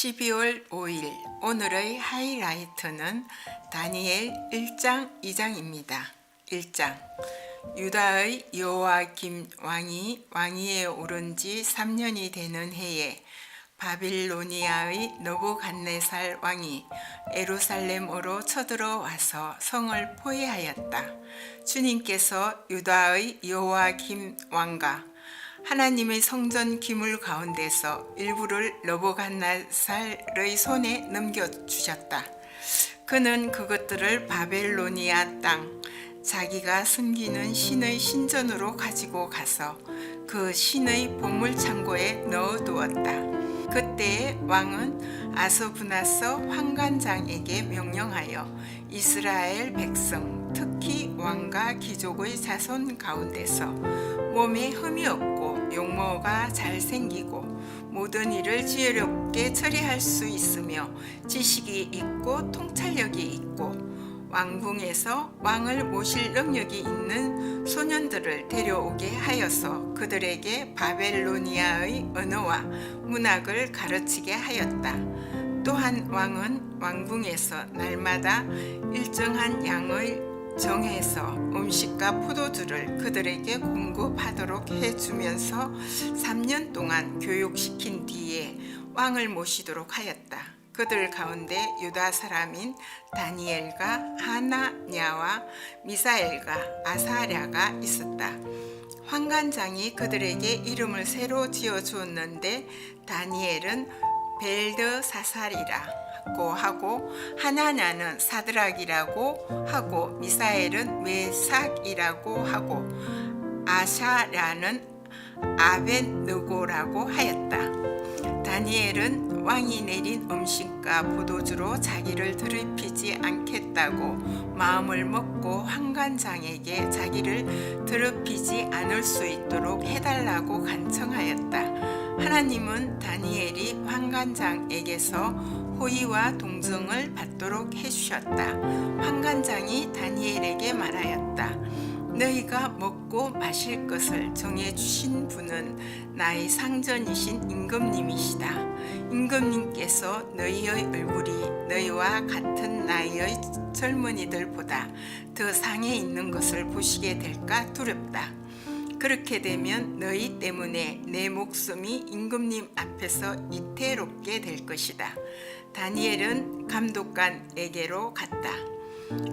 (12월 5일) 오늘의 하이라이트는 다니엘 1장 2장입니다. 1장 유다의 여호야김 왕이 왕위에 오른 지 3년이 되는 해에 바빌로니아의 느부갓네살 왕이 예루살렘으로 쳐들어와서 성을 포위하였다. 주님께서 유다의 여호야김 왕과 하나님의 성전 기물 가운데서 일부를 느부갓네살의 손에 넘겨주셨다. 그는 그것들을 바벨로니아 땅, 자기가 섬기는 신의 신전으로 가지고 가서 그 신의 보물창고에 넣어두었다. 그때에 왕은 아스부나서 환관장에게 명령하여 이스라엘 백성, 특히 왕과 귀족의 자손 가운데서 몸에 흠이 없고 용모가 잘생기고 모든 일을 지혜롭게 처리할 수 있으며 지식이 있고 통찰력이 있고 왕궁에서 왕을 모실 능력이 있는 소년들을 데려오게 하여서 그들에게 바벨로니아의 언어와 문학을 가르치게 하였다. 또한 왕은 왕궁에서 날마다 일정한 양을 정해서 음식과 포도주를 그들에게 공급하도록 해주면서 3년 동안 교육시킨 뒤에 왕을 모시도록 하였다. 그들 가운데 유다 사람인 다니엘과 하나냐와 미사엘과 아사랴가 있었다. 환관장이 그들에게 이름을 새로 지어주었는데 다니엘은 벨드사살이라 하고 하나냐는 사드락이라고 하고 미사엘은 메삭이라고 하고 아샤랴는 아벳느고라고 하였다. 다니엘은 왕이 내린 음식과 포도주로 자기를 더럽히지 않겠다고 마음을 먹고 환관장에게 자기를 더럽히지 않을 수 있도록 해달라고 간청하였다. 하나님은 다니엘이 환관장에게서 호의와 동정을 받도록 해주셨다. 환관장이 다니엘에게 말하였다. 너희가 먹고 마실 것을 정해주신 분은 나의 상전이신 임금님이시다. 임금님께서 너희의 얼굴이 너희와 같은 나이의 젊은이들보다 더 상해 있는 것을 보시게 될까 두렵다. 그렇게 되면 너희 때문에 내 목숨이 임금님 앞에서 이태롭게 될 것이다. 다니엘은 감독관에게로 갔다.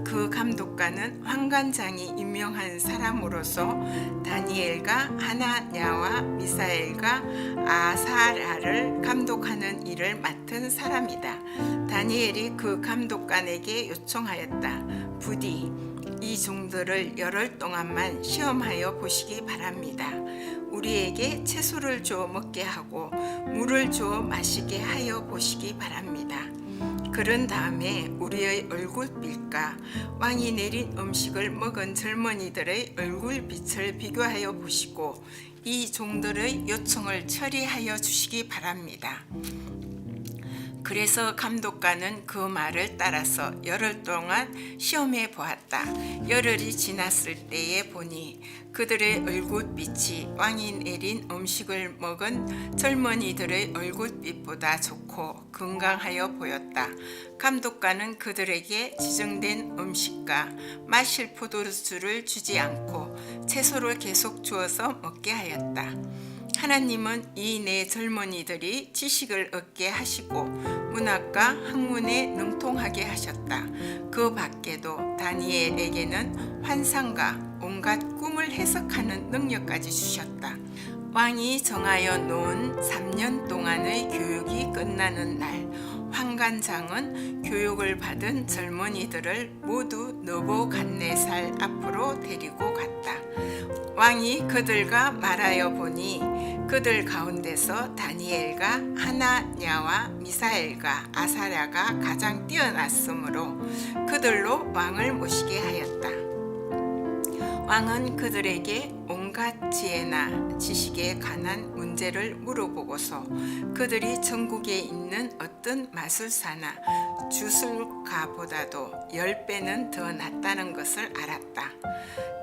그 감독관은 환관장이 임명한 사람으로서 다니엘과 하나냐와 미사엘과 아사랴를 감독하는 일을 맡은 사람이다. 다니엘이 그 감독관에게 요청하였다. 부디 이 종들을 열흘 동안만 시험하여 보시기 바랍니다. 우리에게 채소를 주어 먹게 하고 물을 주어 마시게 하여 보시기 바랍니다. 그런 다음에 우리의 얼굴빛과 왕이 내린 음식을 먹은 젊은이들의 얼굴빛을 비교하여 보시고 이 종들의 요청을 처리하여 주시기 바랍니다. 그래서 감독관은 그 말을 따라서 열흘 동안 시험해 보았다. 열흘이 지났을 때에 보니 그들의 얼굴빛이 왕이 내린 음식을 먹은 젊은이들의 얼굴빛보다 좋고 건강하여 보였다. 감독관은 그들에게 지정된 음식과 마실 포도주를 주지 않고 채소를 계속 주어서 먹게 하였다. 하나님은 이 네 젊은이들이 지식을 얻게 하시고 문학과 학문에 능통하게 하셨다. 그 밖에도 다니엘에게는 환상과 온갖 꿈을 해석하는 능력까지 주셨다. 왕이 정하여 놓은 3년 동안의 교육이 끝나는 날 환관장은 교육을 받은 젊은이들을 모두 느부갓네살 앞으로 데리고 갔다. 왕이 그들과 말하여 보니 그들 가운데서 다니엘과 하나냐와 미사엘과 아사랴가 가장 뛰어났으므로 그들로 왕을 모시게 하였다. 왕은 그들에게 온갖 온갖 지혜나 지식에 관한 문제를 물어보고서 그들이 전국에 있는 어떤 마술사나 주술가보다도 10배는 더 낫다는 것을 알았다.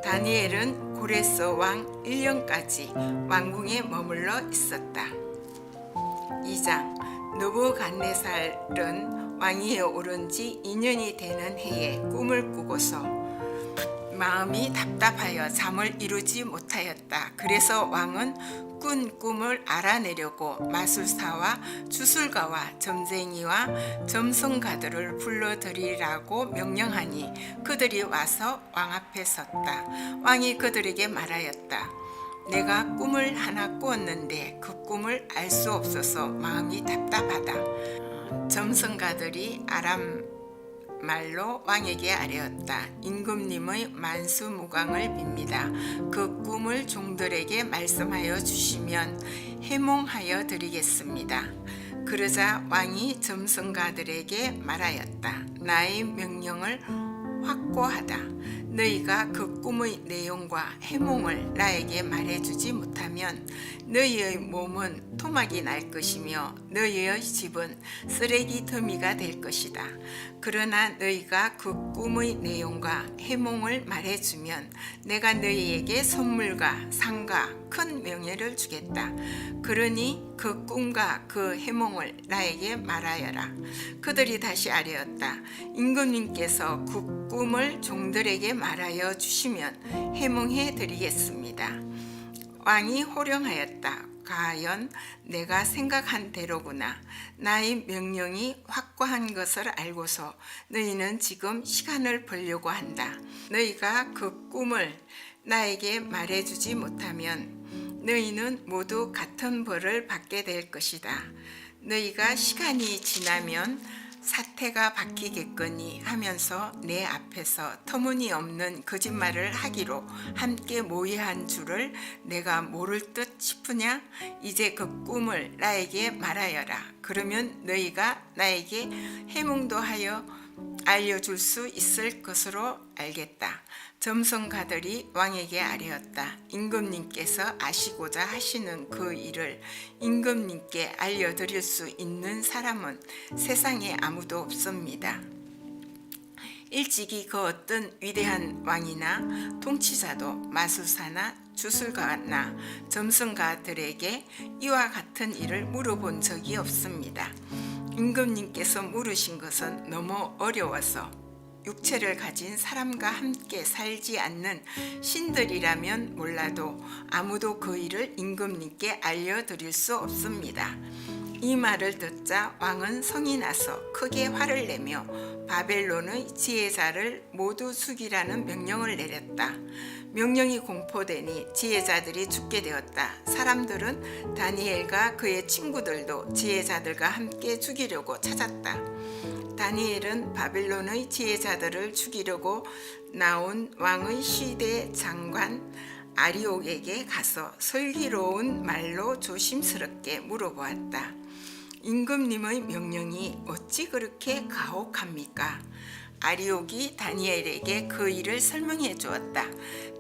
다니엘은 고레스 왕 1년까지 왕궁에 머물러 있었다. 2장 느부갓네살은 왕위에 오른 지 2년이 되는 해에 꿈을 꾸고서 마음이 답답하여 잠을 이루지 못하였다. 그래서 왕은 꾼 꿈을 알아내려고 마술사와 주술가와 점쟁이와 점성가들을 불러들이라고 명령하니 그들이 와서 왕 앞에 섰다. 왕이 그들에게 말하였다. 내가 꿈을 하나 꾸었는데 그 꿈을 알 수 없어서 마음이 답답하다. 점성가들이 아람 말로 왕에게 아뢰었다. 임금님의 만수무강을 빕니다. 그 꿈을 종들에게 말씀하여 주시면 해몽하여 드리겠습니다. 그러자 왕이 점성가들에게 말하였다. 나의 명령을 확고하다. 너희가 그 꿈의 내용과 해몽을 나에게 말해주지 못하면 너희의 몸은 토막이 날 것이며 너희의 집은 쓰레기 더미가 될 것이다. 그러나 너희가 그 꿈의 내용과 해몽을 말해주면 내가 너희에게 선물과 상과 큰 명예를 주겠다. 그러니 그 꿈과 그 해몽을 나에게 말하여라. 그들이 다시 아뢰었다. 임금님께서 그 꿈을 종들에게 말하여 주시면 해몽해 드리겠습니다. 왕이 호령하였다. 과연 내가 생각한 대로구나. 나의 명령이 확고한 것을 알고서 너희는 지금 시간을 벌려고 한다. 너희가 그 꿈을 나에게 말해주지 못하면 너희는 모두 같은 벌을 받게 될 것이다. 너희가 시간이 지나면 사태가 바뀌겠거니 하면서 내 앞에서 터무니없는 거짓말을 하기로 함께 모의한 줄을 내가 모를 듯 싶으냐? 이제 그 꿈을 나에게 말하여라. 그러면 너희가 나에게 해몽도 하여 알려줄 수 있을 것으로 알겠다. 점성가들이 왕에게 아뢰었다. 임금님께서 아시고자 하시는 그 일을 임금님께 알려드릴 수 있는 사람은 세상에 아무도 없습니다. 일찍이 그 어떤 위대한 왕이나 통치자도 마술사나 주술가나 점성가들에게 이와 같은 일을 물어본 적이 없습니다. 임금님께서 물으신 것은 너무 어려워서 육체를 가진 사람과 함께 살지 않는 신들이라면 몰라도 아무도 그 일을 임금님께 알려드릴 수 없습니다. 이 말을 듣자 왕은 성이 나서 크게 화를 내며 바벨론의 지혜자를 모두 죽이라는 명령을 내렸다. 명령이 공포되니 지혜자들이 죽게 되었다. 사람들은 다니엘과 그의 친구들도 지혜자들과 함께 죽이려고 찾았다. 다니엘은 바벨론의 지혜자들을 죽이려고 나온 왕의 시대 장관 아리옥에게 가서 슬기로운 말로 조심스럽게 물어보았다. 임금님의 명령이 어찌 그렇게 가혹합니까? 아리옥이 다니엘에게 그 일을 설명해 주었다.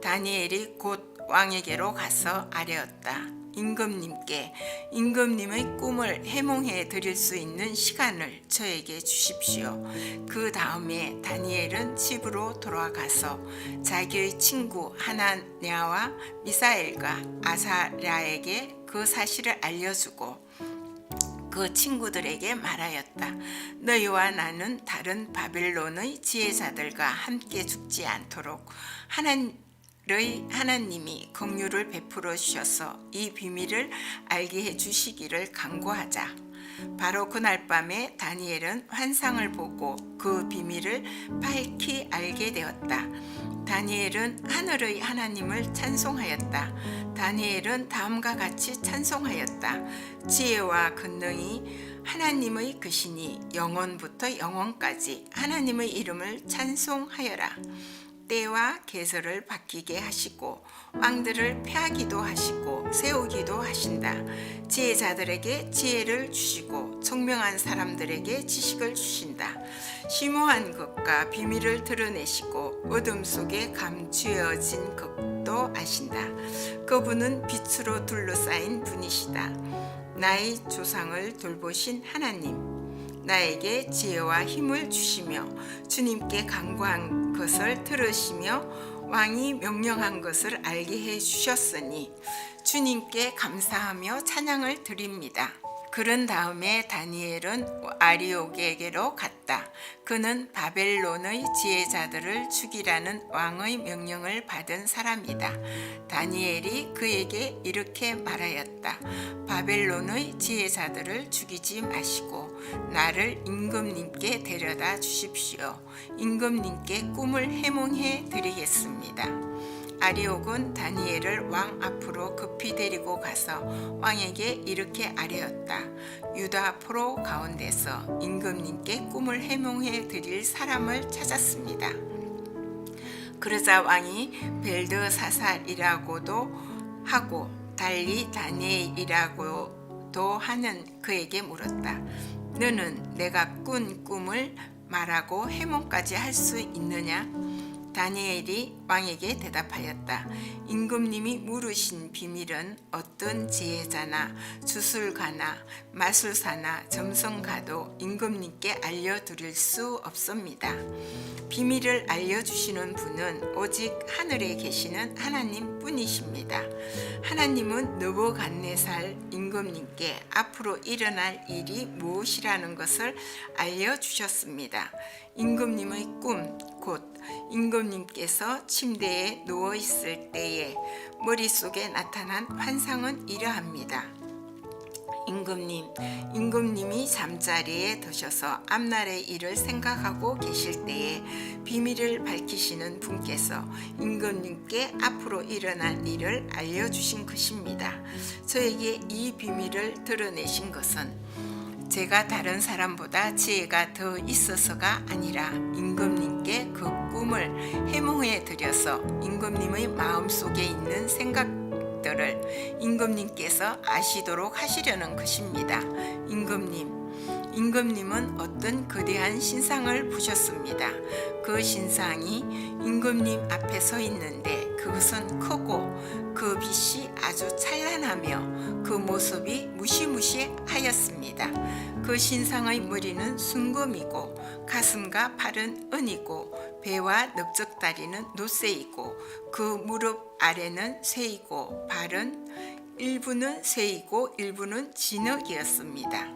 다니엘이 곧 왕에게로 가서 아뢰었다. 임금님께 임금님의 꿈을 해몽해 드릴 수 있는 시간을 저에게 주십시오. 그 다음에 다니엘은 집으로 돌아가서 자기의 친구 하나냐와 미사엘과 아사랴에게 그 사실을 알려주고 그 친구들에게 말하였다. 너희와 나는 다른 바벨론의 지혜자들과 함께 죽지 않도록 하나님이 긍휼을 베풀어 주셔서 이 비밀을 알게 해주시기를 간구하자. 바로 그날 밤에 다니엘은 환상을 보고 그 비밀을 밝히 알게 되었다. 다니엘은 하늘의 하나님을 찬송하였다. 다니엘은 다음과 같이 찬송하였다. 지혜와 권능이 하나님의 것이니 영원부터 영원까지 하나님의 이름을 찬송하여라. 때와 계절을 바뀌게 하시고 왕들을 패하기도 하시고 세우기도 하신다. 지혜자들에게 지혜를 주시고 총명한 사람들에게 지식을 주신다. 심오한 것과 비밀을 드러내시고 어둠 속에 감추어진 것 것도 아신다. 그분은 빛으로 둘러싸인 분이시다. 나의 조상을 돌보신 하나님, 나에게 지혜와 힘을 주시며 주님께 간구한 것을 들으시며 왕이 명령한 것을 알게 해 주셨으니 주님께 감사하며 찬양을 드립니다. 그런 다음에 다니엘은 아리옥에게로 갔다. 그는 바벨론의 지혜자들을 죽이라는 왕의 명령을 받은 사람이다. 다니엘이 그에게 이렇게 말하였다. 바벨론의 지혜자들을 죽이지 마시고 나를 임금님께 데려다 주십시오. 임금님께 꿈을 해몽해 드리겠습니다. 아리옥은 다니엘을 왕 앞으로 급히 데리고 가서 왕에게 이렇게 아뢰었다. 유다 포로 가운데서 임금님께 꿈을 해몽해 드릴 사람을 찾았습니다. 그러자 왕이 벨드사살이라고도 하고 달리 다니엘이라고도 하는 그에게 물었다. 너는 내가 꾼 꿈을 말하고 해몽까지 할 수 있느냐? 다니엘이 왕에게 대답하였다. 임금님이 물으신 비밀은 어떤 지혜자나 주술가나 마술사나 점성가도 임금님께 알려드릴 수 없습니다. 비밀을 알려주시는 분은 오직 하늘에 계시는 하나님 뿐이십니다. 하나님은 느부갓네살 임금님께 앞으로 일어날 일이 무엇이라는 것을 알려주셨습니다. 임금님의 꿈, 곧 임금님께서 침대에 누워있을 때에 머릿속에 나타난 환상은 이러합니다. 임금님이 잠자리에 드셔서 앞날의 일을 생각하고 계실 때에 비밀을 밝히시는 분께서 임금님께 앞으로 일어날 일을 알려주신 것입니다. 저에게 이 비밀을 드러내신 것은 제가 다른 사람보다 지혜가 더 있어서가 아니라 임금님께 그 꿈을 해몽해 드려서 임금님의 마음속에 있는 생각들을 임금님께서 아시도록 하시려는 것입니다. 임금님은 어떤 거대한 신상을 보셨습니다. 그 신상이 임금님 앞에 서 있는데 그것은 크고 그 빛이 아주 찬란하며 그 모습이 무시무시하였습니다. 그 신상의 머리는 순금이고 가슴과 팔은 은이고 배와 넓적다리는 노쇠이고 그 무릎 아래는 쇠이고 발은 일부는 쇠이고 일부는 진흙이었습니다.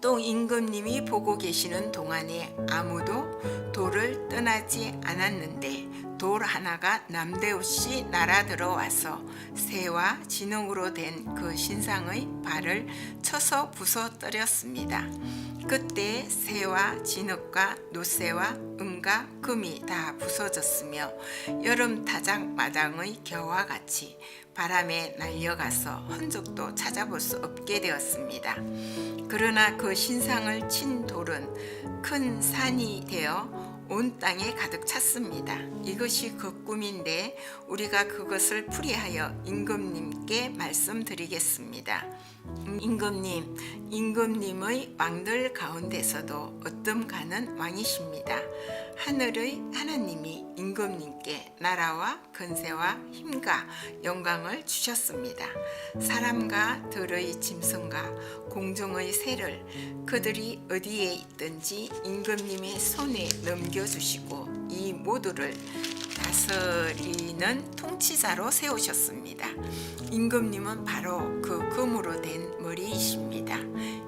또 임금님이 보고 계시는 동안에 아무도 돌을 떠나지 않았는데 돌 하나가 남대없이 날아들어와서 새와 진흙으로 된 그 신상의 발을 쳐서 부서뜨렸습니다. 그때 새와 진흙과 노쇠와 은과 금이 다 부서졌으며 여름 타작마당의 겨와 같이 바람에 날려가서 흔적도 찾아볼 수 없게 되었습니다. 그러나 그 신상을 친 돌은 큰 산이 되어 온 땅에 가득 찼습니다. 이것이 그 꿈인데 우리가 그것을 풀이하여 임금님께 말씀드리겠습니다. 임금님의 왕들 가운데서도 어뜸가는 왕이십니다. 하늘의 하나님이 임금님께 나라와 권세와 힘과 영광을 주셨습니다. 사람과 들의 짐승과 공중의 새를 그들이 어디에 있든지 임금님의 손에 넘겨주시고 이 모두를 다스리는 통치자로 세우셨습니다. 임금님은 바로 그 금으로 된 머리이십니다.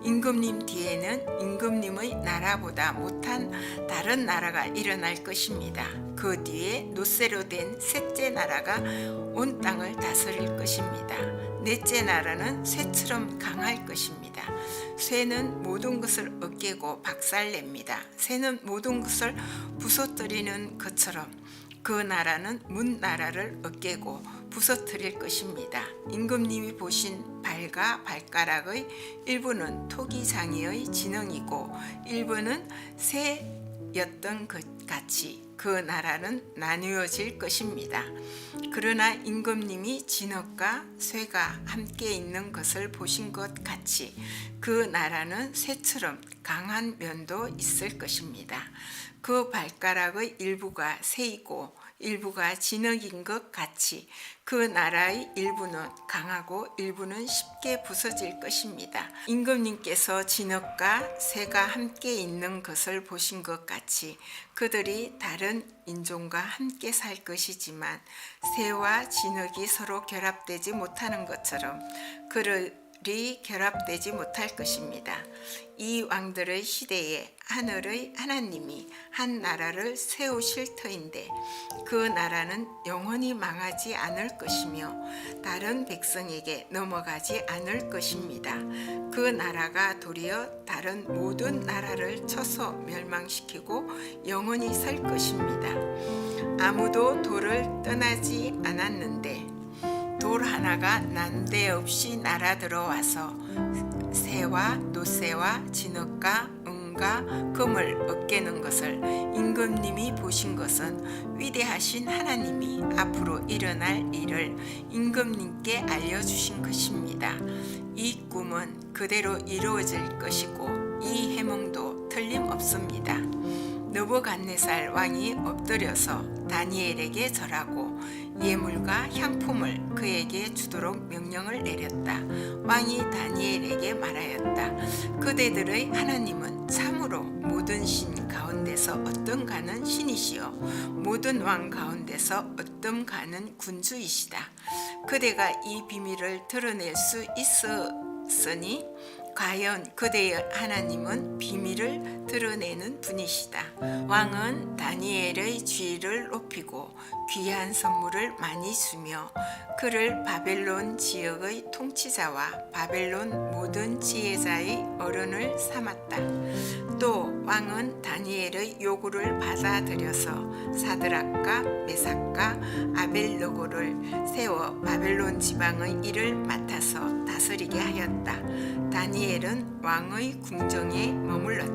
임금님 뒤에는 임금님의 나라보다 못한 다른 나라가 일어날 것입니다. 그 뒤에 노쇠로 된 셋째 나라가 온 땅을 다스릴 것입니다. 넷째 나라는 쇠처럼 강할 것입니다. 쇠는 모든 것을 으깨고 박살냅니다. 새는 모든 것을 부서뜨리는 것처럼 그 나라는 문 나라를 으깨고 부서뜨릴 것입니다. 임금님이 보신 발과 발가락의 일부는 토기장이의 진흥이고 일부는 새였던 것 같이 그 나라는 나누어질 것입니다. 그러나 임금님이 진흙과 쇠가 함께 있는 것을 보신 것 같이 그 나라는 쇠처럼 강한 면도 있을 것입니다. 그 발가락의 일부가 새이고 일부가 진흙인 것 같이 그 나라의 일부는 강하고 일부는 쉽게 부서질 것입니다. 임금님께서 진흙과 새가 함께 있는 것을 보신 것 같이 그들이 다른 인종과 함께 살 것이지만 새와 진흙이 서로 결합되지 못하는 것처럼 그들이 결합되지 못할 것입니다. 이 왕들의 시대에 하늘의 하나님이 한 나라를 세우실 터인데 그 나라는 영원히 망하지 않을 것이며 다른 백성에게 넘어가지 않을 것입니다. 그 나라가 도리어 다른 모든 나라를 쳐서 멸망시키고 영원히 설 것입니다. 아무도 돌을 떠나지 않았는데 돌 하나가 난데없이 날아들어와서 새와 노새와 진흙과 은과 금을 얻게는 것을 임금님이 보신 것은 위대하신 하나님이 앞으로 일어날 일을 임금님께 알려주신 것입니다. 이 꿈은 그대로 이루어질 것이고 이 해몽도 틀림없습니다. 느부갓네살 왕이 엎드려서 다니엘에게 절하고 예물과 향품을 그에게 주도록 명령을 내렸다. 왕이 다니엘에게 말하였다. 그대들의 하나님은 참으로 모든 신 가운데서 어떤가는 신이시요 모든 왕 가운데서 어떤가는 군주이시다. 그대가 이 비밀을 드러낼 수 있었으니 과연 그대의 하나님은 비밀을 드러내는 분이시다. 왕은 다니엘의 지위를 높이고 귀한 선물을 많이 주며 그를 바벨론 지역의 통치자와 바벨론 모든 지혜자의 어른을 삼았다. 또 왕은 다니엘의 요구를 받아들여서 사드락과 메삭과 아벨느고를 세워 바벨론 지방의 일을 맡아서 다스리게 하였다. 다니엘은 왕의 궁정에 머물렀다.